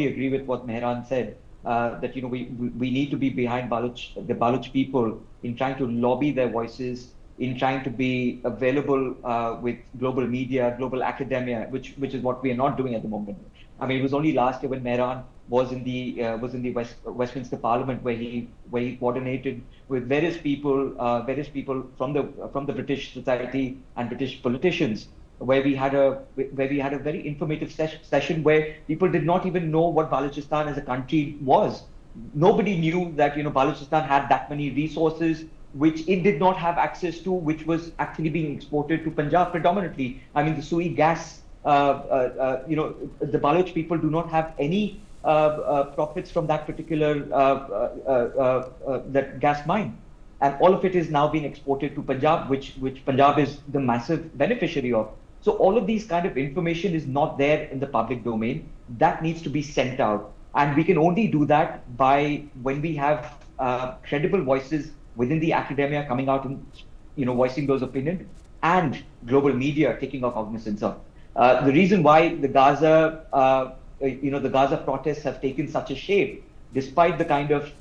agree with what Mehran said, that we need to be behind the Baloch people in trying to lobby their voices, in trying to be available with global media, global academia, which is what we are not doing at the moment. I mean, it was only last year when Mehran was in the Westminster Parliament where he coordinated with various people from the British society and British politicians, where we had a very informative session where people did not even know what Balochistan as a country was. Nobody knew that Balochistan had that many resources which it did not have access to, which was actually being exported to Punjab predominantly. I mean, the Sui gas, the Baloch people do not have any profits from that particular that gas mine, and all of it is now being exported to Punjab, which Punjab is the massive beneficiary of. So all of these kind of information is not there in the public domain. That needs to be sent out, and we can only do that by when we have credible voices within the academia coming out and voicing those opinions, and global media taking cognizance of. The reason why the Gaza protests have taken such a shape, despite the kind of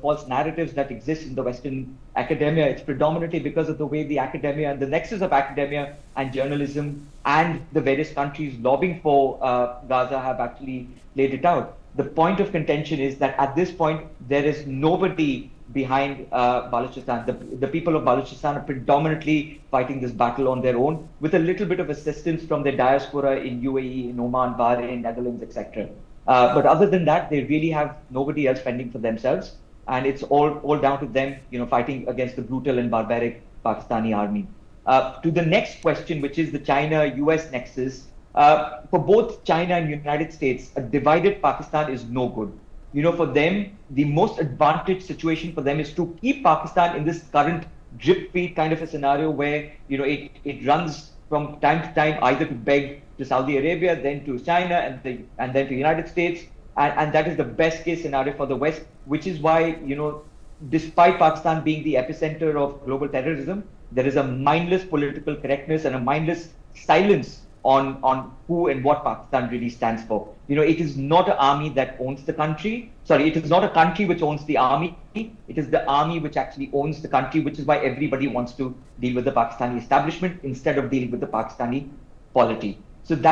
false narratives that exist in the Western academia, it's predominantly because of the way the academia and the nexus of academia and journalism and the various countries lobbying for Gaza have actually laid it out. The point of contention is that at this point, there is nobody behind Balochistan. The people of Balochistan are predominantly fighting this battle on their own, with a little bit of assistance from their diaspora in UAE, in Oman, Bahrain, Netherlands, etc. But other than that, they really have nobody else fending for themselves, and it's all down to them, fighting against the brutal and barbaric Pakistani army. To the next question, which is the China-US nexus, for both China and United States, a divided Pakistan is no good. For them, the most advantaged situation for them is to keep Pakistan in this current drip feed kind of a scenario where, it runs from time to time either to beg to Saudi Arabia, then to China, and then to the United States. And that is the best case scenario for the West, which is why, despite Pakistan being the epicenter of global terrorism, there is a mindless political correctness and a mindless silence on who and what Pakistan really stands for. It is not an army that owns the country. Sorry, it is not a country which owns the army. It is the army which actually owns the country, which is why everybody wants to deal with the Pakistani establishment instead of dealing with the Pakistani polity.